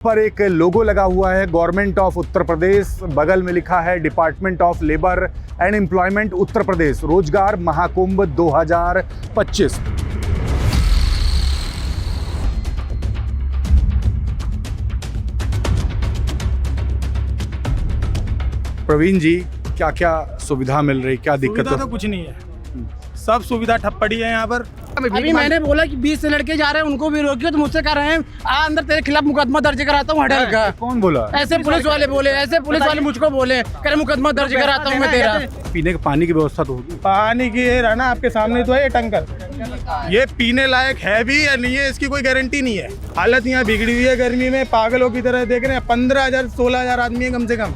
पर एक लोगो लगा हुआ है गवर्नमेंट ऑफ उत्तर प्रदेश, बगल में लिखा है department of labour and employment Uttar Pradesh Rozgar Mahakumbh 2025। Praveen जी, क्या क्या सुविधा मिल रही, क्या दिक्कत सुविधा तो कुछ नहीं है, सब सुविधा ठप पड़ी है यहाँ पर। अभी मैंने बोला कि 20 से लड़के जा रहे हैं, उनको भी रोकियो, तो मुझसे कह रहे हैं अंदर तेरे खिलाफ मुकदमा दर्ज कराता हूँ हटल का। कौन बोला? ऐसे पुलिस वाले बोले, ऐसे पुलिस वाले मुझको बोले, कह रहे मुकदमा दर्ज कराता हूँ मैं तेरा। पीने के पानी की व्यवस्था तो होगी? पानी की ये रहा ना आपके सामने तो है ये टंकर, ये पीने लायक है भी या नहीं है इसकी कोई गारंटी नहीं है। हालत यहाँ बिगड़ी हुई है, गर्मी में पागलों की तरह देख रहे हैं। 15,000 16,000 आदमी है कम से कम,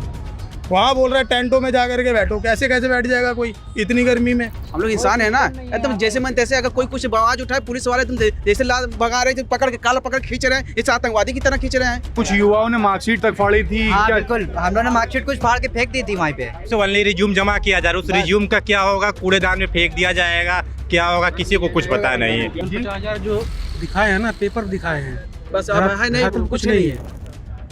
वहाँ बोल रहे हैं टेंटों में जा करके बैठो। कैसे कैसे बैठ जाएगा कोई इतनी गर्मी में? हम लोग इंसान है ना, एकदम जैसे मन तैसे। अगर कोई कुछ आवाज उठाए, पुलिस वाले तुम जैसे भगा रहे हैं, पकड़ के काला पकड़ खींच रहे हैं, इस आतंकवादी की तरह खींच रहे हैं। कुछ युवाओं ने मार्कशीट तक फाड़ी थी। हाँ, क्या? बिल्कुल, हम लोगों ने मार्कशीट कुछ फाड़ के फेंक दी थी वहाँ पे। ओनली रिज्यूम जमा किया जा रहा है, उस रिज्यूम का क्या होगा? कूड़ेदान में फेंक दिया जाएगा, क्या होगा किसी को कुछ पता नहीं है। 50,000 जो दिखाए हैं ना, पेपर दिखाए हैं, बस अब है नहीं, कुछ नहीं है।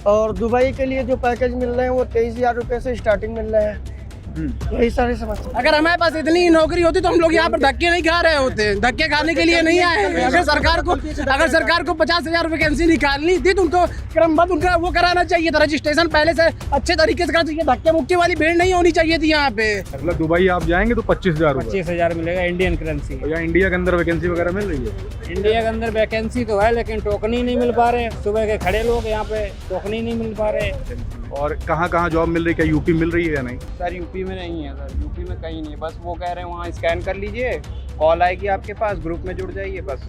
और दुबई के लिए जो पैकेज मिल रहे हैं वो 23,000 रुपये से स्टार्टिंग मिल रहे हैं। यही सारी समस्या। अगर हमारे पास इतनी नौकरी होती तो हम लोग यहाँ पर धक्के नहीं खा रहे होते, धक्के खाने के लिए नहीं आए हैं। अगर सरकार को 50,000 वैकेंसी निकालनी थी तो उनको क्रमबद्ध उनका वो कराना चाहिए था, रजिस्ट्रेशन पहले से अच्छे तरीके से करना चाहिए। धक्के मुक्की वाली भीड़ नहीं होनी चाहिए थी यहाँ पे। मतलब दुबई आप जाएंगे तो 25,000 25,000 मिलेगा इंडियन करेंसी। या इंडिया के अंदर वैकेंसी वगैरह मिल रही है? इंडिया के अंदर वैकेंसी तो है, लेकिन टोकन ही नहीं मिल पा रहे। सुबह के खड़े लोग यहाँ पे टोकन ही नहीं मिल पा रहे। और कहाँ कहाँ जॉब मिल रही है? क्या यूपी मिल रही है या नहीं? सर यूपी में नहीं है, सर यूपी में कहीं नहीं है। बस वो कह रहे हैं वहाँ स्कैन कर लीजिए, कॉल आएगी आपके पास, ग्रुप में जुड़ जाइए बस।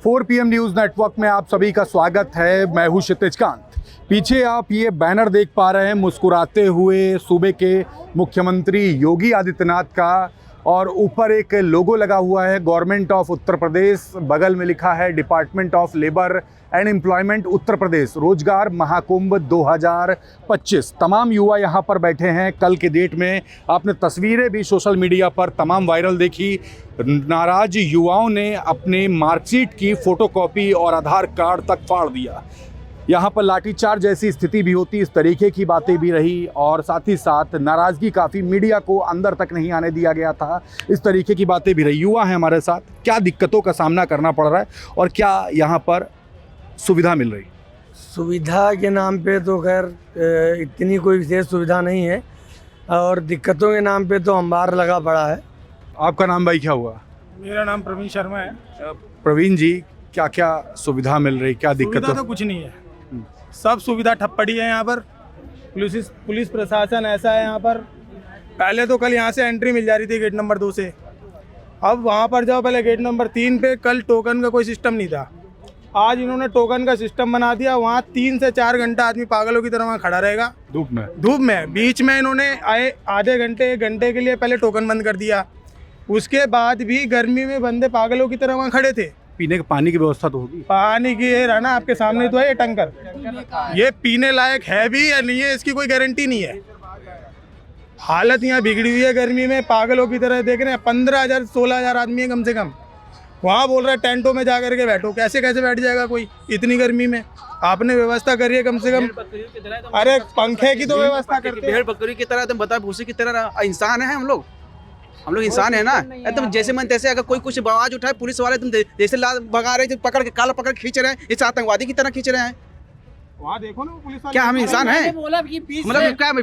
4 PM न्यूज़ नेटवर्क में आप सभी का स्वागत है। मैं हूँ क्षितिज कांत। पीछे आप ये बैनर देख पा रहे हैं मुस्कुराते हुए सूबे के मुख्यमंत्री योगी आदित्यनाथ का, और ऊपर एक लोगो लगा हुआ है गवर्नमेंट ऑफ उत्तर प्रदेश, बगल में लिखा है department of labour and employment Uttar Pradesh Rozgar Mahakumbh 2025। तमाम युवा यहाँ पर बैठे हैं। कल के डेट में आपने तस्वीरें भी सोशल मीडिया पर तमाम वायरल देखी। नाराज युवाओं ने अपने मार्कशीट की फोटोकॉपी और आधार कार्ड तक फाड़ दिया। यहाँ पर लाठीचार्ज जैसी स्थिति भी होती, इस तरीके की बातें भी रही, और साथ ही साथ नाराज़गी काफ़ी, मीडिया को अंदर तक नहीं आने दिया गया था, इस तरीके की बातें भी रही। युवा हैं हमारे साथ, क्या दिक्कतों का सामना करना पड़ रहा है और क्या यहाँ पर सुविधा मिल रही? सुविधा के नाम पे तो खैर इतनी कोई विशेष सुविधा नहीं है, और दिक्कतों के नाम पे तो अंबार लगा पड़ा है। आपका नाम भाई क्या हुआ? मेरा नाम प्रवीण शर्मा है। प्रवीण जी, क्या क्या सुविधा मिल रही, क्या सुविधा दिक्कतों? तो कुछ नहीं है, सब सुविधा ठप पड़ी है यहाँ पर। पुलिस प्रशासन ऐसा है यहाँ पर। पहले तो कल यहाँ से एंट्री मिल जा रही थी गेट नंबर 2 से, अब वहाँ पर जाओ पहले गेट नंबर 3 पे। कल टोकन का कोई सिस्टम नहीं था, आज इन्होंने टोकन का सिस्टम बना दिया। वहाँ 3 से 4 घंटा आदमी पागलों की तरह वहाँ खड़ा रहेगा धूप में। बीच में इन्होंने आए आधे घंटे 1 घंटे के लिए पहले टोकन बंद कर दिया। उसके बाद भी गर्मी में बंदे पागलों की तरह वहाँ खड़े थे। पीने के पानी की व्यवस्था तो होगी? पानी की ये रहा ना आपके सामने तो है ये टंकर, ये पीने लायक है भी या नहीं है इसकी कोई गारंटी नहीं है। हालत यहाँ बिगड़ी हुई है, गर्मी में पागलों की तरह देख रहे हैं। 15,000 16,000 आदमी है कम से कम, वहाँ बोल रहे हैं टेंटों में जा करके बैठो। कैसे कैसे बैठ जाएगा कोई इतनी गर्मी में? आपने व्यवस्था करी है कम से कम, अरे पंखे की तो व्यवस्था करते हैं। भेड़ बकरी की तरह, तुम बता भूसी की तरह। इंसान है हम लोग इंसान है ना, एकदम जैसे मन तैसे। अगर कोई कुछ आवाज उठाए, पुलिस वाले तुम जैसे भगा रहे हैं, पकड़ के काला पकड़ खींच रहे हैं, इस आतंकवादी की तरह खींच रहे हैं। वहाँ देखो ना पुलिस वाले। क्या हम इंसान हैं?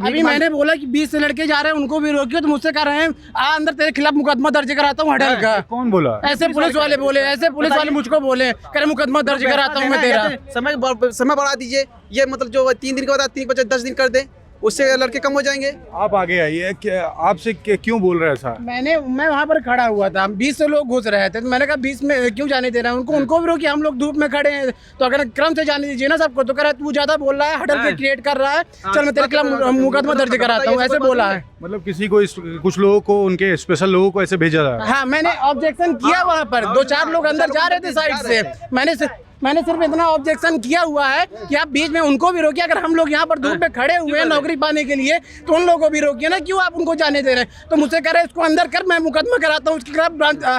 अभी मैंने बोला कि 20 से लड़के जा रहे हैं, उनको भी रोकियो, तो मुझसे कह रहे हैं अंदर तेरे खिलाफ मुकदमा दर्ज कराता हूँ हटल का। कौन बोला? ऐसे पुलिस वाले बोले, ऐसे पुलिस वाले मुझको बोले, कह रहे मुकदमा दर्ज कराता हूँ मैं तेरा। समय बढ़ा दीजिए, ये मतलब जो 3 दिन के बाद 3 बजे 10 दिन कर दे, उससे लड़के कम हो जाएंगे। आप आगे आइए, आपसे क्यों बोल रहे हैं ऐसा? मैं वहाँ पर खड़ा हुआ था, 20 से लोग घुस रहे थे, तो मैंने कहा 20 में क्यों जाने दे रहा है उनको भी रोकी। हम लोग धूप में खड़े हैं, तो अगर क्रम से जाने दीजिए ना सबको। तो कह रहा है तू ज्यादा बोल रहा है, हडल के क्रिएट कर रहा है, चल मैं तेरे खिलाफ मुकदमा दर्ज कराता हूँ, ऐसे बोला है। मतलब किसी को कुछ लोगों को, उनके स्पेशल लोगों को ऐसे भेजा था? हाँ, मैंने ऑब्जेक्शन किया वहाँ पर। 2-4 लोग अंदर जा रहे थे साइड से, मैंने मैंने सिर्फ इतना ऑब्जेक्शन किया हुआ है कि आप बीच में उनको भी रोकिए। अगर हम लोग यहाँ पर धूप में खड़े हुए हैं नौकरी पाने के लिए तो उन लोगों को भी रोकिए ना, क्यों आप उनको जाने दे रहे हैं? तो मुझसे कह रहे हैं इसको अंदर कर, मैं मुकदमा कराता हूँ, उसके खिलाफ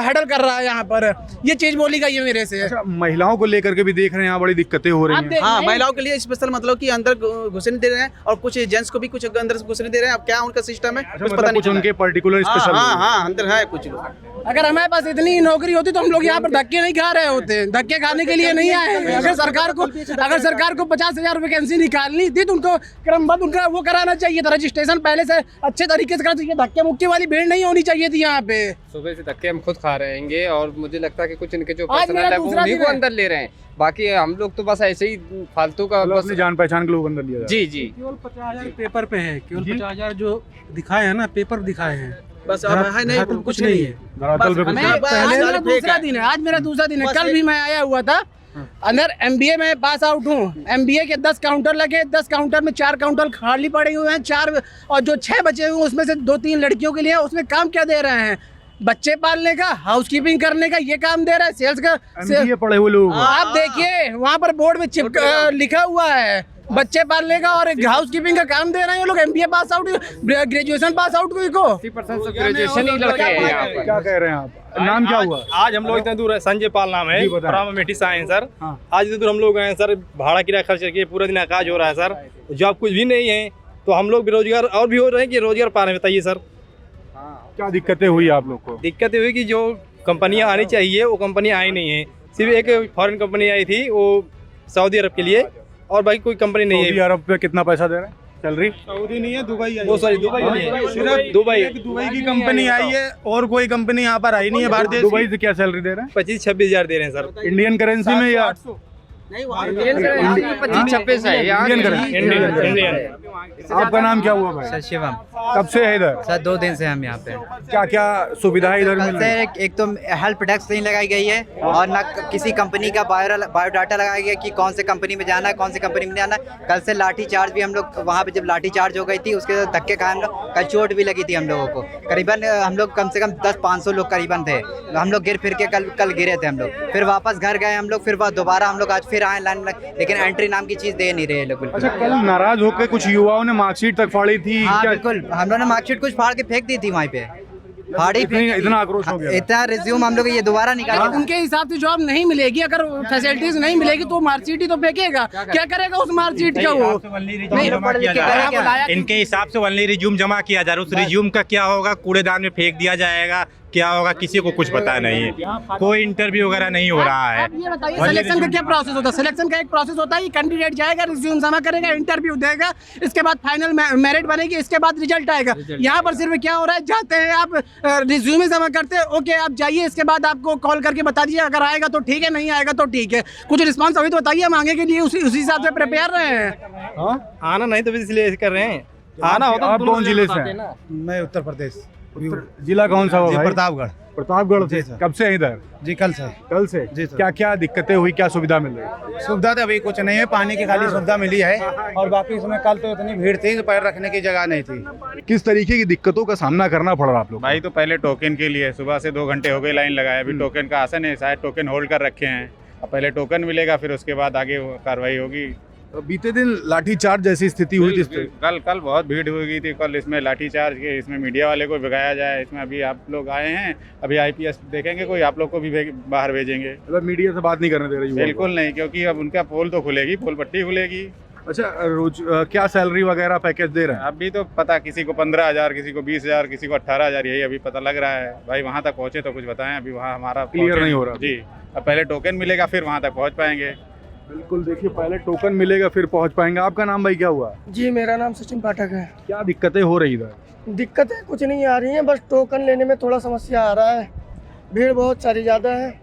हैंडल कर रहा है यहाँ पर, ये चीज बोली गई है मेरे से। अच्छा, महिलाओं को लेकर के भी देख रहे हैं यहाँ बड़ी दिक्कतें हो रही हैं। हाँ, महिलाओं के लिए स्पेशल मतलब कि अंदर घुसने दे रहे हैं और कुछ जेंट्स को भी कुछ अंदर घुसने दे रहे हैं। अब क्या उनका सिस्टम है कुछ पता नहीं। कुछ उनके पर्टिकुलर स्पेशल। हाँ, अंदर है कुछ लोग। अगर हमारे पास इतनी नौकरी होती तो हम लोग यहाँ पर धक्के नहीं खा रहे होते, धक्के खाने के लिए नहीं आए हैं। अगर सरकार को 50,000 वैकेंसी निकालनी थी तो उनको क्रमबद्ध उनका वो कराना चाहिए था, रजिस्ट्रेशन पहले से अच्छे तरीके से करना चाहिए। धक्के मुक्के वाली भीड़ नहीं होनी चाहिए थी यहाँ पे। सुबह से धक्के हम खुद खा रहेंगे और मुझे लगता है कि कुछ इनके जो आज पर्सनल मेरा है वो दूसरा उन्हीं दिन को है। अंदर ले रहे हैं। बाकी हम लोग तो बस ऐसे ही फालतू का मतलब बस अपनी जान पहचान के लोग अंदर लिया जी जी केवल 50,000 पेपर पे है, केवल 50,000 जो दिखाए हैं ना, पेपर दिखाए हैं, बस अब है नहीं, धरातल कुछ नहीं है। धरातल पे कुछ मैं नहीं। आज मेरा दूसरा दिन है, आज मेरा दूसरा दिन है। कल भी मैं आया हुआ था अंदर। MBA में पास आउट हूँ। MBA के 10 काउंटर लगे, 10 काउंटर में 4 काउंटर खाली पड़े हुए हैं, 4 और जो 6 बचे हुए हैं उसमें से 2-3 लड़कियों के लिए। उसमें काम क्या दे रहे हैं? बच्चे पालने का, हाउसकीपिंग करने का ये काम दे रहा है, सेल्स का। MBA पढ़े हुए लोग। आप देखिए वहाँ पर बोर्ड में लिखा हुआ है बच्चे पालने का और हाउसकीपिंग का काम दे रहे हैं ये लोग। MBA pass out, graduation pass out को 80% सब ग्रेजुएशन ही लड़के हैं यहाँ पे। क्या कह रहे हैं आप? नाम क्या हुआ? आज हम लोग इतने दूर है, संजय पाल नाम है, जी बताएं। फ्रॉम अमेठी से आए हैं सर। हाँ। आज इतने दूर हम लोग आए हैं सर, भाड़ा किराया खर्च करके पूरा दिन आकाज हो रहा है सर, जॉब कुछ भी नहीं है, तो हम लोग बेरोजगार और भी हो रहे हैं कि रोजगार पा रहे हैं, बताइए सर। क्या दिक्कतें हुई आप लोग को? दिक्कत ये हुई कि जो कंपनियां आनी चाहिए वो कंपनी आई नहीं है। सिर्फ एक फॉरेन कंपनी आई थी, वो सऊदी अरब के लिए, और बाकी कोई कंपनी नहीं सऊदी है। अरब पे कितना पैसा दे रहे हैं सैलरी? सऊदी नहीं है, दुबई आई वो है। सॉरी दुबई नहीं है, सिर्फ दुबई एक दुबई की कंपनी आई है और कोई कंपनी यहाँ पर आई नहीं है भारतीय। दुबई से क्या सैलरी दे रहे हैं? 25-26 हजार दे रहे हैं सर। इंडियन करेंसी में या 25-26 है यहाँ इंडियन करेंसी? इंडियन। आपका नाम क्या हुआ भाई? सर शिवम। कब से है इधर? सर 2 दिन से हम यहाँ पे। क्या क्या सुविधाएं इधर मिल कल रही हैं? से एक तो हेल्प डेस्क नहीं लगाई गई है और ना किसी कंपनी का बायोडाटा लगाया गया कि कौन से कंपनी में जाना है, कौन सी कंपनी में जाना है। कल से लाठी चार्ज भी हम लोग वहाँ पे, जब लाठी चार्ज हो गई थी उसके बाद धक्के खाए हम लोग। कल चोट भी लगी थी हम लोगों को। करीबन हम लोग कम से कम 10-500 लोग करीबन थे। हम लोग गिर फिर के कल गिरे थे हम लोग। फिर वापस घर गए हम लोग, फिर दोबारा हम लोग आज फिर आए लाइन में, लेकिन एंट्री नाम की चीज़ दे नहीं रहे लोग बिल्कुल। अच्छा, कल नाराज होकर कुछ युवाओं ने मार्कशीट तक फाड़ी थी। हाँ क्या बिल्कुल, हम लोग ने मार्कशीट कुछ फाड़ के फेंक दी थी वहाँ पे। फाड़ी इतना आक्रोश हो गया? इतना रिज्यूम हम लोग ये दोबारा निकाल। उनके हिसाब से जॉब नहीं मिलेगी, अगर फैसिलिटीज नहीं मिलेगी तो मार्कशीट ही तो फेंकेगा। क्या करेगा उस मार्कशीट का वो? इनके हिसाब से ओनली रिज्यूम जमा किया जा रहा है, उस रिज्यूम का क्या होगा, कूड़ेदान में फेंक दिया जाएगा, क्या होगा किसी को कुछ पता नहीं है। कोई इंटरव्यू वगैरह नहीं हो रहा है। आप ये बताइए सिलेक्शन का क्या प्रोसेस होता है? सिलेक्शन का एक प्रोसेस होता है, कैंडिडेट जाएगा, रिज्यूम जमा करेगा, इंटरव्यू देगा, इसके बाद फाइनल मेरिट बनेगी, इसके बाद रिजल्ट आएगा। यहाँ पर सिर्फ क्या हो रहा है, जाते हैं आप, रिज्यूमे जमा करते हैं, ओके आप जाइए, इसके बाद आपको कॉल करके बता दीजिए, अगर आएगा तो ठीक है, नहीं आएगा तो ठीक है। कुछ रिस्पॉन्स अभी तो बताइए, हम आगे के लिए उसी हिसाब से प्रिपेयर रहे हैं। आना नहीं तो इसलिए कर रहे हैं, आना होता आप कौन जिले से हैं? मैं उत्तर प्रदेश, जिला कौन सा हुआ भाई? प्रतापगढ़। प्रतापगढ़ से। कब से हैं इधर? जी कल से। कल से? जी सर। क्या क्या दिक्कतें हुई, क्या सुविधा मिल रही है? सुविधा तो अभी कुछ नहीं है, पानी की खाली सुविधा मिली है और बाकी इसमें कल तो इतनी भीड़ थी, पैर रखने की जगह नहीं थी। किस तरीके की दिक्कतों का सामना करना पड़ रहा आप लोग? भाई तो पहले टोकन के लिए सुबह से 2 घंटे हो गए लाइन लगाए, अभी टोकन का आसन है, शायद टोकन होल्ड कर रखे हैं। अब पहले टोकन मिलेगा, फिर उसके बाद आगे कार्रवाई होगी। बीते दिन लाठीचार्ज जैसी स्थिति हुई थी इस पे? कल बहुत भीड़ हो गई थी। कल इसमें लाठीचार्ज के, इसमें मीडिया वाले को भगाया जाए, इसमें अभी आप लोग आए हैं, अभी IPS देखेंगे, कोई आप लोग को भी बाहर भेजेंगे। मतलब मीडिया से बात नहीं करने दे रही? बिल्कुल नहीं, क्योंकि अब उनका पोल तो खुलेगी, पोल पट्टी खुलेगी। अच्छा, रोज क्या सैलरी वगैरह पैकेज दे रहे हैं? अभी तो पता, किसी को 15,000, किसी को 20,000, किसी को 18,000, यही अभी पता लग रहा है। भाई वहाँ तक पहुँचे तो कुछ बताएं, अभी वहाँ हमारा क्लियर नहीं हो रहा जी। अब पहले टोकन मिलेगा, फिर वहाँ तक पहुँच पाएंगे। बिल्कुल, देखिए पहले टोकन मिलेगा फिर पहुंच पाएंगे। आपका नाम भाई क्या हुआ? जी मेरा नाम सचिन पाठक है। क्या दिक्कतें हो रही इधर? दिक्कतें कुछ नहीं आ रही हैं, बस टोकन लेने में थोड़ा समस्या आ रहा है, भीड़ बहुत सारी ज़्यादा है।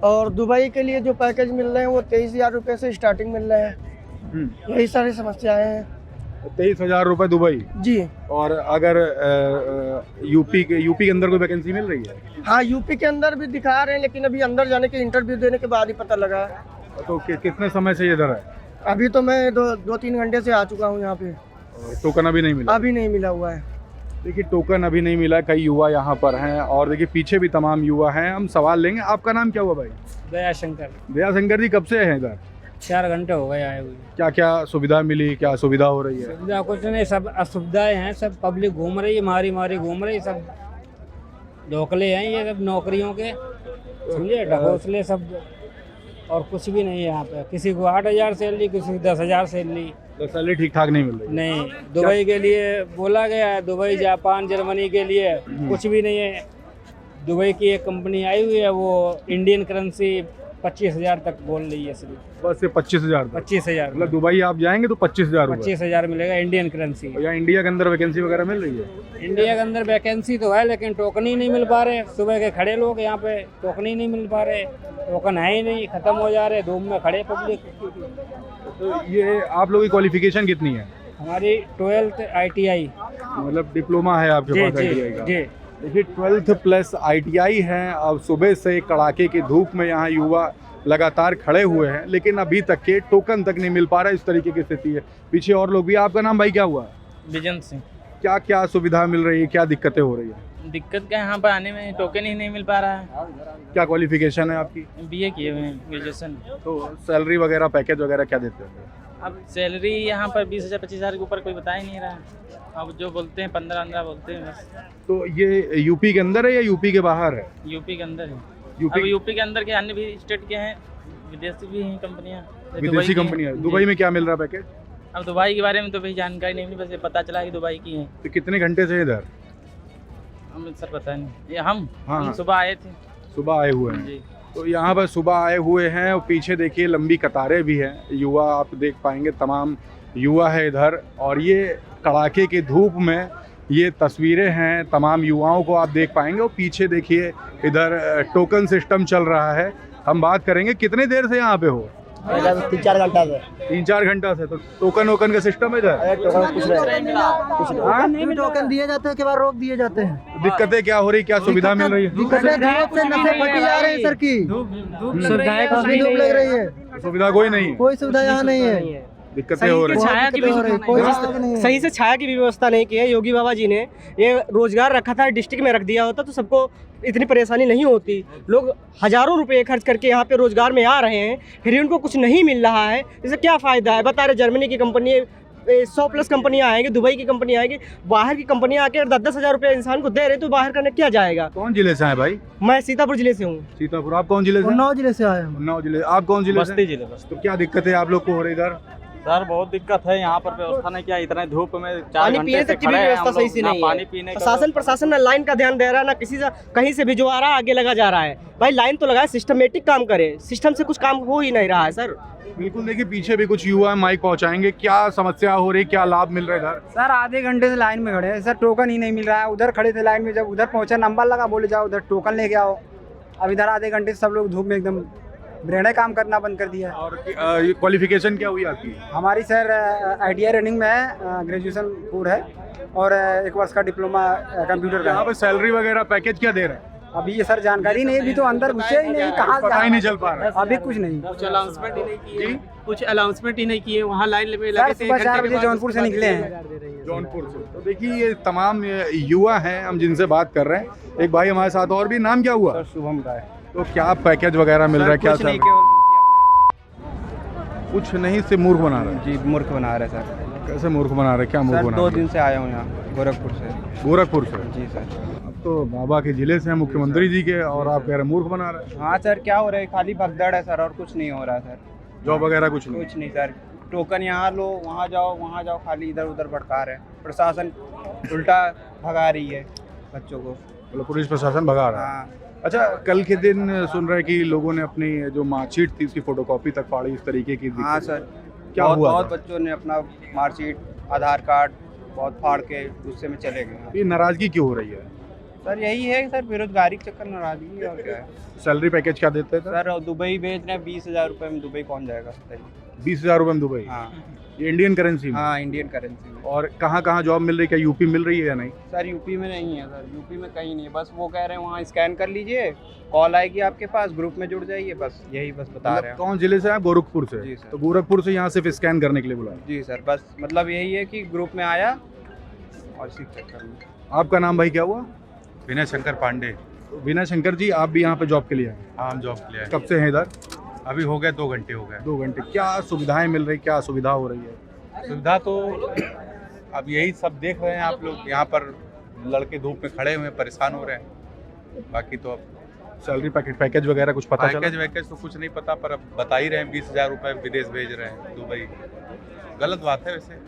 और दुबई के लिए जो पैकेज मिल रहे हैं वो 23,000 रुपये से स्टार्टिंग मिल रहे हैं। यही सारी समस्याएं हैं। 23,000 रुपये दुबई जी। और अगर यूपी के अंदर कोई वैकेंसी मिल रही है? हाँ यूपी के अंदर भी दिखा रहे हैं, लेकिन अभी अंदर जाने के इंटरव्यू देने के बाद ही पता लगा। तो कितने समय से इधर है? अभी तो मैं 2-3 घंटे से आ चुका हूँ यहाँ पे। टोकन अभी नहीं मिला? अभी नहीं मिला हुआ है। देखिए टोकन अभी नहीं मिला, कई युवा यहाँ पर हैं और देखिए पीछे भी तमाम युवा हैं, हम सवाल लेंगे। आपका नाम क्या हुआ भाई? दयाशंकर। दयाशंकर जी कब से हैं इधर? 4 घंटे हो गए आए हुए। क्या क्या सुविधा मिली, क्या सुविधा हो रही है? सुविधा कुछ नहीं, सब असुविधाएं हैं, सब पब्लिक घूम रही है, मारी मारी घूम रही, सब ढोकले हैं ये सब नौकरियों के, समझे, ढकोसले सब, और कुछ भी नहीं है यहाँ पे। किसी को 8,000 सैलरी, किसी को 10,000 सैलरी। तो सैलरी ठीक ठाक नहीं मिल रही? नहीं, दुबई के लिए बोला गया है, दुबई, जापान, जर्मनी के लिए कुछ भी नहीं है। दुबई की एक कंपनी आई हुई है, वो इंडियन करेंसी 25,000 तक बोल रही है सिर्फ। बस से 25,000? 25,000 मतलब दुबई आप जाएंगे तो 25,000? 25,000 मिलेगा इंडियन करेंसी। या इंडिया के अंदर वैकेंसी वगैरह मिल रही है? इंडिया के अंदर वैकेंसी तो है, लेकिन टोकन ही नहीं मिल पा रहे। सुबह के खड़े लोग यहाँ पे टोकन ही नहीं मिल पा रहे, टोकन है ही नहीं, खत्म हो जा रहे, धूप में खड़े पब्लिक। तो ये आप लोगों की क्वालिफिकेशन कितनी है? हमारी 12th ITI, मतलब डिप्लोमा है आपके पास ITI का? जी। देखिए 12th प्लस ITI है। अब सुबह से कड़ाके की धूप में यहाँ युवा लगातार खड़े हुए हैं, लेकिन अभी तक के टोकन तक नहीं मिल पा रहा है, इस तरीके की स्थिति है। पीछे और लोग भी। आपका नाम भाई क्या हुआ? विजन सिंह। क्या क्या सुविधा मिल रही है, क्या दिक्कतें हो रही है? दिक्कत क्या है, यहाँ पर आने में टोकन ही नहीं मिल पा रहा है। क्या क्वालिफिकेशन है आपकी? BA किए हुए हैं, ग्रेजुएशन। तो सैलरी वगैरह पैकेज वगैरह क्या देते हैं? अब सैलरी यहाँ पर 20,000 25,000 के ऊपर कोई बता ही नहीं रहा है। अब जो बोलते हैं 15-15 बोलते हैं बस। तो ये यूपी के अंदर है या यूपी के बाहर है? यूपी के अंदर है। यूपी अब यूपी के अंदर के अन्य भी स्टेट के हैं, विदेशी भी हैं कंपनियाँ। विदेशी कंपनियाँ? दुबई में क्या मिल रहा है पैकेज? अब दुबई के बारे में तो भाई जानकारी नहीं मिली, बस ये पता चला कि दुबई की है। तो कितने घंटे से इधर? हमें सर पता नहीं, ये हम हाँ। सुबह आए थे। सुबह आए हुए हैं जी। तो यहाँ पर सुबह आए हुए हैं और पीछे देखिए लंबी कतारें भी हैं। युवा आप देख पाएंगे, तमाम युवा है इधर, और ये कड़ाके की धूप में ये तस्वीरें हैं, तमाम युवाओं को आप देख पाएंगे। और पीछे देखिए इधर टोकन सिस्टम चल रहा है। हम बात करेंगे कितने देर से यहाँ पे हो? 3-4 घंटा से। 3-4 घंटा से। तो टोकन वोकन का सिस्टम है इधर? टोकन दिए जाते हैं के बाद रोक दिए जाते हैं। दिक्कतें क्या हो रही, क्या सुविधा मिल रही है? नशे फटी जा रही है सर की, सुविधाएं काफी धूप लग रही है, सुविधा कोई नहीं है, कोई सुविधा यहाँ नहीं है, दिक्कतें हो रही है। सही से छाया की भी व्यवस्था नहीं की है। योगी बाबा जी ने ये रोजगार रखा था, डिस्ट्रिक्ट में रख दिया होता तो सबको इतनी परेशानी नहीं होती। लोग हजारों रुपए खर्च करके यहाँ पे रोजगार में आ रहे हैं, फिर उनको कुछ नहीं मिल रहा है, इससे क्या फ़ायदा है? बता रहे जर्मनी की कंपनी 100+ कंपनियाँ आएंगी, दुबई की कंपनी आएगी, बाहर की कंपनियाँ आके 10-10 हज़ार रुपये इंसान को दे रहे, तो बाहर करने क्या जाएगा? कौन जिले से आए भाई? मैं सीतापुर जिले से हूँ। सीतापुर। आप कौन जिले से? उन्नाव जिले से आए हैं। उन्नाव जिले। आप कौन जिले से? बस्ती जिले। तो क्या दिक्कत है आप लोग को हो रही इधर? सर बहुत दिक्कत है यहाँ पर, व्यवस्था नहीं किया, इतना धूप में 4 पानी घंटे पीने से तक की भी खड़े हैं व्यवस्था हम सही लोग, से ना नहीं पानी है। पीने का प्रशासन ना लाइन का ध्यान दे रहा है, ना किसी से कहीं से भिजवा रहा है, आगे लगा जा रहा है। भाई लाइन तो लगाए, सिस्टमेटिक काम करे, सिस्टम से कुछ काम हो ही नहीं रहा है सर। बिल्कुल। देखिए पीछे भी कुछ युवा माइक पहुंचाएंगे, क्या समस्या हो रही, क्या लाभ मिल रहा है इधर? सर आधे घंटे से लाइन में खड़े हैं सर, टोकन ही नहीं मिल रहा है। उधर खड़े थे लाइन में, जब उधर पहुंचा नंबर लगा, बोले जाओ उधर टोकन लेके आओ। अब इधर आधे घंटे से सब लोग धूप में एकदम ब्रेने काम करना बंद कर दिया है। और क्वालिफिकेशन क्या हुई आपकी? हमारी सर ITI रनिंग में है, ग्रेजुएशन पूरा है, और 1 वर्ष का डिप्लोमा कंप्यूटर का यहाँ है। पे सैलरी वगैरह पैकेज क्या दे रहे हैं? अभी ये सर जानकारी नहीं है, अभी तो अंदर घुसे ही नहीं, कहाँ पता ही नहीं चल पा रहा है। अभी कुछ नहीं। कुछ अनाउंसमेंट ही नहीं किए, कुछ अनाउंसमेंट ही नहीं किए। वहाँ लाइन में सर सुबह 4 बजे जौनपुर से निकले हैं। जौनपुर से। तो देखिए ये तमाम युवा हैं हम जिनसे बात कर रहे हैं। एक भाई हमारे साथ और भी। नाम क्या हुआ? शुभम राय। तो क्या पैकेज वगैरह मिल रहा है, क्या सर? कुछ नहीं से मूर्ख बना रहा है? जी मूर्ख बना रहे सर। कैसे मूर्ख बना रहे हैं, क्या मूर्ख बना 2 रहे दिन से आया हूँ यहाँ गोरखपुर से। गोरखपुर से? जी सर। अब तो बाबा के जिले से हैं, मुख्यमंत्री जी के, और आप कह रहे हैं मूर्ख बना रहे हैं? हाँ सर, क्या हो रहा है, खाली भगदड़ है सर, और कुछ नहीं हो रहा है सर। जॉब वगैरह कुछ नहीं? कुछ नहीं सर, टोकन यहाँ लो, वहाँ जाओ, खाली इधर उधर भटका रहे हैं। प्रशासन उल्टा भगा रही है बच्चों को। मतलब पुलिस प्रशासन भगा रहा है? हाँ। अच्छा, कल के दिन सुन रहे कि लोगों ने अपनी जो मार्कशीट थी उसकी फोटोकॉपी तक फाड़ी, इस तरीके की? हाँ सर, क्या हुआ? बहुत बच्चों ने अपना मार्कशीट, आधार कार्ड बहुत फाड़ के गुस्से में चले गए। ये नाराजगी क्यों हो रही है सर? यही है सर, बेरोजगारी के चक्कर नाराजगी, और क्या है। सैलरी पैकेज क्या देते हैं सर? दुबई भेज रहे हैं 20,000 रुपये में, दुबई कौन जाएगा? 20,000 रुपये में दुबई? हाँ। ये इंडियन करेंसी में? हाँ इंडियन करेंसी में। और कहाँ कहाँ जॉब मिल रही है, क्या यूपी मिल रही है या नहीं? सर यूपी में नहीं है सर, यूपी में कहीं नहीं है। बस वो कह रहे हैं वहाँ स्कैन कर लीजिए, कॉल आएगी आपके पास, ग्रुप में जुड़ जाइए, बस यही बस बता रहे हैं। कौन जिले से? आप गोरखपुर से? जी सर। तो गोरखपुर से यहाँ सिर्फ स्कैन करने के लिए बुलाया? जी सर, बस मतलब यही है कि ग्रुप में आया और इसी चक्कर में। आपका नाम भाई क्या हुआ? विनय शंकर पांडे। विनय शंकर जी, आप भी यहाँ पे जॉब के लिए आए? हाँ, हम जॉब के लिए आए। कब से हैं इधर? अभी हो गए 2 घंटे हो गए। 2 घंटे। क्या सुविधाएं मिल रही, क्या सुविधा हो रही है? सुविधा तो अब यही सब देख रहे हैं आप लोग, यहाँ पर लड़के धूप में खड़े हुए हैं, परेशान हो रहे हैं। बाकी तो अब सैलरी पैकेज वगैरह कुछ पता चला? पैकेज वैकेज तो कुछ नहीं पता, पर अब बता ही रहे हैं 20,000 रुपये विदेश भेज रहे हैं, दुबई। गलत बात है वैसे।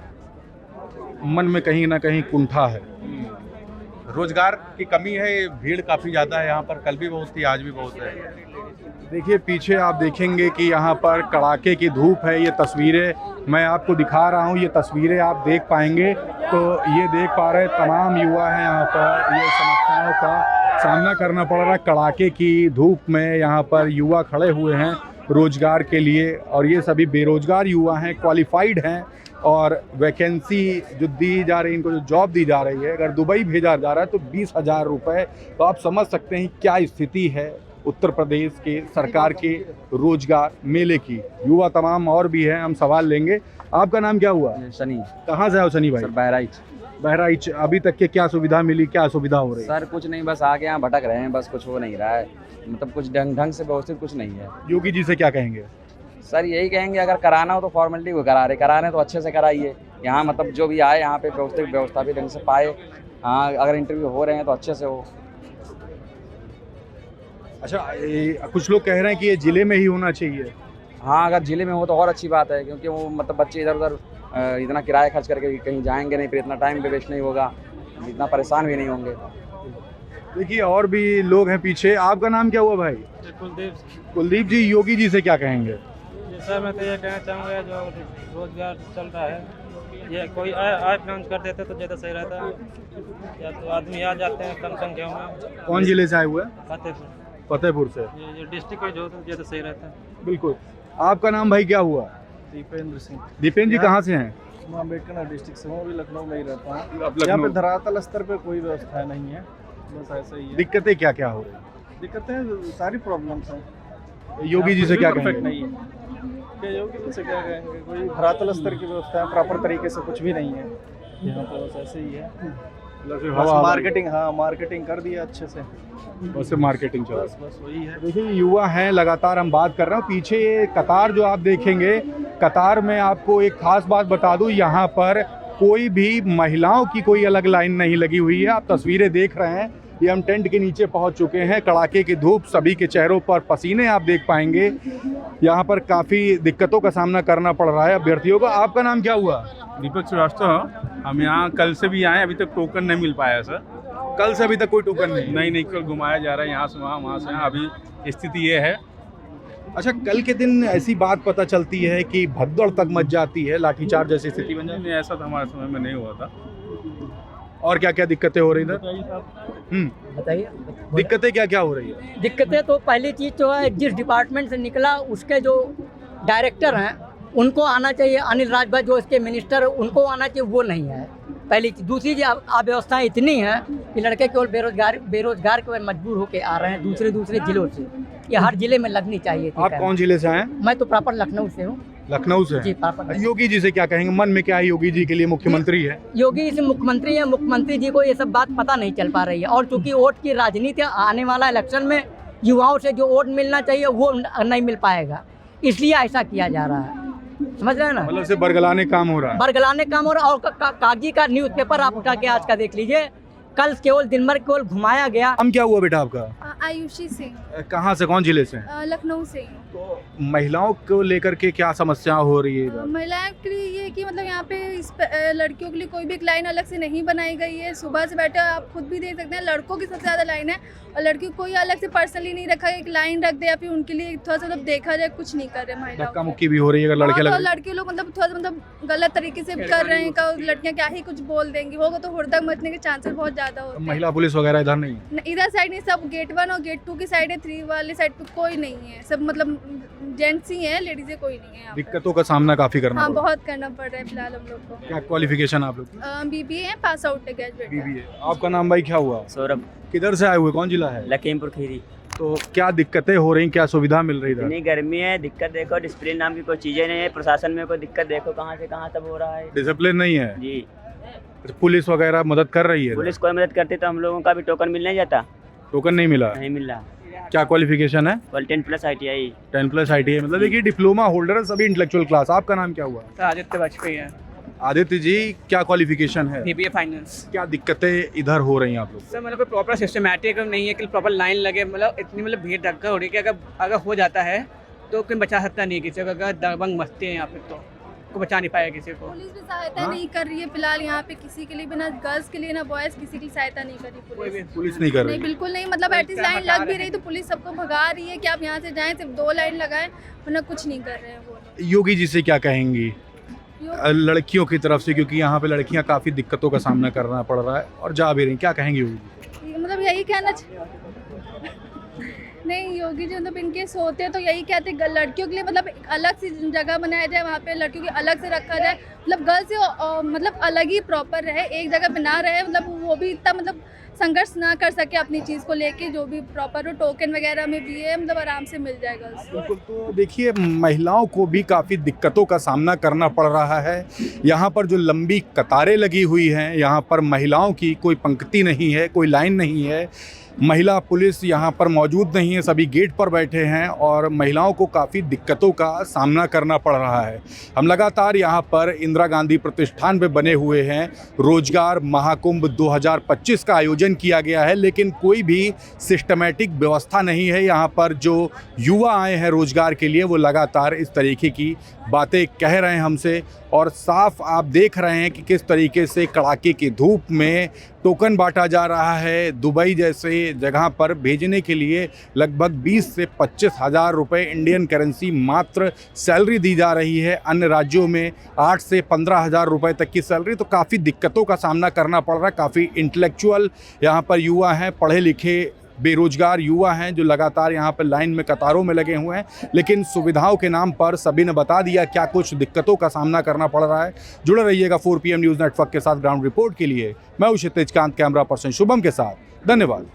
मन में कहीं ना कहीं कुंठा है। रोजगार की कमी है, भीड़ काफ़ी ज़्यादा है यहाँ पर। कल भी बहुत थी, आज भी बहुत है। देखिए पीछे आप देखेंगे कि यहाँ पर कड़ाके की धूप है। ये तस्वीरें मैं आपको दिखा रहा हूँ, ये तस्वीरें आप देख पाएंगे तो ये देख पा रहे तमाम युवा हैं यहाँ पर। ये समस्याओं का सामना करना पड़ रहा है कड़ाके की धूप में। यहाँ पर युवा खड़े हुए हैं रोजगार के लिए, और ये सभी बेरोजगार युवा हैं, क्वालिफाइड हैं, और वैकेंसी जो दी जा रही है, इनको जो जॉब दी जा रही है, अगर दुबई भेजा जा रहा है तो 20,000 रुपये। तो आप समझ सकते हैं क्या स्थिति है उत्तर प्रदेश के सरकार के रोजगार मेले की। युवा तमाम और भी हैं, हम सवाल लेंगे। आपका नाम क्या हुआ? सनी। कहाँ से हो सनी भाई? सर बहराइच। बहराइच। अभी तक के क्या सुविधा मिली, क्या सुविधा हो रही है? सर कुछ नहीं, बस आके यहाँ भटक रहे हैं, बस कुछ हो नहीं रहा है। मतलब कुछ ढंग से व्यवस्थित कुछ नहीं है। योगी जी से क्या कहेंगे? सर यही कहेंगे अगर कराना हो तो फॉर्मेलिटी को कराने तो अच्छे से कराइए। यहाँ मतलब जो भी आए यहाँ पे व्यवस्था भी ढंग से पाए। हाँ, अगर इंटरव्यू हो रहे हैं तो अच्छे से हो। अच्छा, कुछ लोग कह रहे हैं कि ये जिले में ही होना चाहिए। हाँ, अगर जिले में हो तो और अच्छी बात है, क्योंकि वो मतलब बच्चे इधर उधर इतना किराया खर्च करके कहीं जाएंगे नहीं, फिर इतना टाइम भी वेस्ट नहीं होगा, इतना परेशान भी नहीं होंगे। देखिए और भी लोग हैं पीछे। आपका नाम क्या हुआ भाई? कुलदीप। कुलदीप जी, योगी जी से क्या कहेंगे? सर मैं तो ये कहना चाहूँगा जो रोजगार चल रहा है, ये कोई आय अनाउंस कर देते तो ज़्यादा सही रहता। या तो आदमी आ जाते हैं कम संख्या में। कौन जिले से आए हुए? फतेहपुर। फतेहपुर से। ये डिस्ट्रिक्ट वाइज हो तो ज़्यादा सही रहता है। बिल्कुल। आपका नाम भाई क्या हुआ? दीपेंद्र सिंह। दीपेंद्र जी कहाँ से हैं? मैं अम्बेडकर डिस्ट्रिक्ट से हूँ, अभी लखनऊ में ही रहता हूँ। आप लखनऊ? यहाँ पे धरातल स्तर पे कोई व्यवस्था नहीं है, बस ऐसा ही है। दिक्कतें क्या क्या हो रही हैं? दिक्कतें सारी प्रॉब्लम्स हैं। योगी जी से क्या कहेंगे? नहीं है। योगी जी से क्या कहेंगे, कोई धरातल स्तर की व्यवस्था है प्रॉपर तरीके से कुछ भी नहीं है यहाँ पे, बस ऐसे ही है। बस मार्केटिंग, हाँ मार्केटिंग कर दिया अच्छे से, बस मार्केटिंग चल। बस वही है। देखिए युवा हैं, लगातार हम बात कर रहे हैं। पीछे ये कतार जो आप देखेंगे, कतार में आपको एक खास बात बता दूं, यहाँ पर कोई भी महिलाओं की कोई अलग लाइन नहीं लगी हुई है। आप तस्वीरें देख रहे हैं, ये हम टेंट के नीचे पहुंच चुके हैं। कड़ाके की धूप, सभी के चेहरों पर पसीने आप देख पाएंगे। यहाँ पर काफ़ी दिक्कतों का सामना करना पड़ रहा है अभ्यर्थियों को। आपका नाम क्या हुआ? दीपक श्रीवास्तव। हम यहाँ कल से भी आए, अभी तक टोकन नहीं मिल पाया सर। कल से अभी तक कोई टोकन नहीं? कल घुमाया जा रहा है यहाँ से वहाँ से यहाँ। अभी स्थिति ये है। अच्छा, कल के दिन ऐसी बात पता चलती है कि भगदड़ तक मच जाती है, लाठीचार्ज जैसी स्थिति बन जाती है? ऐसा तो हमारे समय में नहीं हुआ था। और क्या क्या दिक्कतें हो रही इधर? बताइए दिक्कतें क्या क्या हो रही है? दिक्कतें तो पहली चीज़ तो है, जिस डिपार्टमेंट से निकला उसके जो डायरेक्टर हैं उनको आना चाहिए। अनिल राजभर जो इसके मिनिस्टर, उनको आना चाहिए, वो नहीं है पहली चीज़। दूसरी चीज़, अव्यवस्थाएँ इतनी हैं कि लड़के केवल बेरोजगार केवल मजबूर होकर आ रहे हैं दूसरे जिलों से। ये हर जिले में लगनी चाहिए थी। आप कौन जिले से आए? मैं तो प्रॉपर लखनऊ से हूँ। लखनऊ से? जी, प्रॉपर। योगी जी से क्या कहेंगे? मन में क्या है योगी जी के लिए? मुख्यमंत्री है, योगी जी मुख्यमंत्री है, मुख्यमंत्री जी को ये सब बात पता नहीं चल पा रही है। और चूंकि वोट की राजनीति, आने वाला इलेक्शन में युवाओं से जो वोट मिलना चाहिए वो नहीं मिल पाएगा, इसलिए ऐसा किया जा रहा है। समझ रहे हैं ना? मतलब से बरगलाने काम हो रहा है। बरगलाने काम हो रहा है। और कागजी का न्यूज़पेपर आप उठा के आज का देख लीजिए, कल केवल दिन भर केवल घुमाया गया। हम क्या हुआ बेटा आपका? आयुषी सिंह। कहाँ से, कौन जिले से? लखनऊ से। तो महिलाओं को लेकर के क्या समस्या हो रही है? महिलाओं के लिए ये कि मतलब यहाँ पे लड़कियों के लिए कोई भी एक लाइन अलग से नहीं बनाई गई है। सुबह से बैठे आप खुद भी देख सकते हैं, लड़कों की सबसे ज़्यादा लाइन है और लड़कियों को कोई अलग से पर्सनली नहीं रखा है। एक लाइन रख दे या फिर उनके लिए थोड़ा सा देखा जाए, कुछ नहीं कर रहे महिलाओं। धक्का मुक्की भी हो रही है अगर लड़के लड़के लोग मतलब थोड़ा सा गलत तरीके से कर रहे हैं। लड़कियाँ क्या ही कुछ बोल देंगी, होगा तो हुड़दंग मचने के चांसेस बहुत ज़्यादा होते हैं। महिला पुलिस वगैरह इधर नहीं? इधर साइड नहीं, सब गेट 1 और गेट 2 की साइड है। 3 वाले साइड पे कोई नहीं है, सब मतलब जेंट्स ही हैं, लेडीज़ कोई नहीं है। दिक्कतों का सामना काफी करना? हाँ, बहुत करना पड़ रहा है फिलहाल हम लोग को। क्या क्वालिफिकेशन आप लोग? BBA है, पास आउट है, ग्रेजुएट। BBA। आपका नाम भाई क्या हुआ? सौरभ। किधर से आए हुए, कौन जिला है? लखीमपुर खीरी। तो क्या दिक्कतें हो रही, क्या सुविधा मिल रही? इतनी गर्मी है, दिक्कत देखो, डिसिप्लिन नाम की कोई चीज़ें नहीं है। प्रशासन में कोई दिक्कत देखो, कहाँ से कहाँ सब हो रहा है। डिसिप्लिन नहीं है जी। पुलिस वगैरह मदद कर रही है? पुलिस कोई मदद करती तो हम लोगों का भी टोकन मिल नहीं जाता। टोकन नहीं मिला? नहीं मिल रहा। क्या क्वालिफिकेशन है? 10+ ITI। 10+ ITI मतलब देखिए डिप्लोमा होल्डर है सभी इंटेलेक्चुअल क्लास। आपका नाम क्या हुआ? आदित्य वाजपेयी है। आदित्य जी क्या क्वालिफिकेशन है? BBA finance. क्या दिक्कतें इधर हो रही हैं आप लोग? सर मतलब प्रॉपर सिस्टमैटिक नहीं है कि प्रॉपर लाइन लगे, मतलब इतनी मतलब भीड़ धक्का हो रही है कि अगर हो जाता है तो कोई बचा सकता नहीं किसी को। अगर दबंग मस्ती है यहाँ पे तो को बचा नहीं पाएगा किसी को। पुलिस भी सहायता नहीं कर रही है फिलहाल यहाँ पे किसी के लिए भी, ना गर्ल्स के लिए ना बॉयज़, किसी की सहायता नहीं कर रही पुलिस नहीं कर रही? नहीं बिल्कुल नहीं। मतलब एटलीस्ट लाइन लग भी रही तो पुलिस सबको भगा रही है कि आप यहाँ से जाएं, सिर्फ 2 लाइन लगाएं, वरना कुछ नहीं कर रहे हैं वो। योगी जी से क्या कहेंगी लड़कियों की तरफ से, क्योंकि यहाँ पे लड़कियाँ काफ़ी दिक्कतों का सामना करना पड़ रहा है और जा भी रही, क्या कहेंगी योगी जी? मतलब यही कहना नहीं, योगी जी मतलब इनके सोते हैं तो यही कहते हैं लड़कियों के लिए मतलब एक अलग सी जगह बनाया जाए, वहाँ पे लड़कियों की अलग से रखा जाए, मतलब गर्ल्स से मतलब अलग ही प्रॉपर रहे, एक जगह पे ना रहे, मतलब वो भी इतना मतलब संघर्ष ना कर सके अपनी चीज़ को लेके, जो भी प्रॉपर हो टोकन वगैरह में भी है मतलब आराम से मिल जाएगा उसको। तो देखिए महिलाओं को भी काफ़ी दिक्कतों का सामना करना पड़ रहा है। यहाँ पर जो लंबी कतारें लगी हुई हैं, यहाँ पर महिलाओं की कोई पंक्ति नहीं है, कोई लाइन नहीं है, महिला पुलिस यहाँ पर मौजूद नहीं है, सभी गेट पर बैठे हैं और महिलाओं को काफ़ी दिक्कतों का सामना करना पड़ रहा है। हम लगातार यहाँ पर इंदिरा गांधी प्रतिष्ठान में बने हुए हैं। रोजगार महाकुंभ 2025 का आयोजन किया गया है, लेकिन कोई भी सिस्टमैटिक व्यवस्था नहीं है। यहाँ पर जो युवा आए हैं रोजगार के लिए वो लगातार इस तरीके की बातें कह रहे हैं हमसे, और साफ आप देख रहे हैं कि किस तरीके से कड़ाके की धूप में टोकन बांटा जा रहा है। दुबई जैसे जगह पर भेजने के लिए लगभग 20 से 25 हज़ार रुपये इंडियन करेंसी मात्र सैलरी दी जा रही है। अन्य राज्यों में 8 से 15 हज़ार रुपये तक की सैलरी। तो काफ़ी दिक्कतों का सामना करना पड़ रहा है। काफ़ी इंटेलेक्चुअल यहाँ पर युवा हैं, पढ़े लिखे बेरोजगार युवा हैं जो लगातार यहाँ पर लाइन में कतारों में लगे हुए हैं, लेकिन सुविधाओं के नाम पर सभी ने बता दिया क्या कुछ दिक्कतों का सामना करना पड़ रहा है। जुड़े रहिएगा 4 PM न्यूज़ नेटवर्क के साथ। ग्राउंड रिपोर्ट के लिए मैं हूं क्षितिज कांत, कैमरा पर्सन शुभम के साथ। धन्यवाद।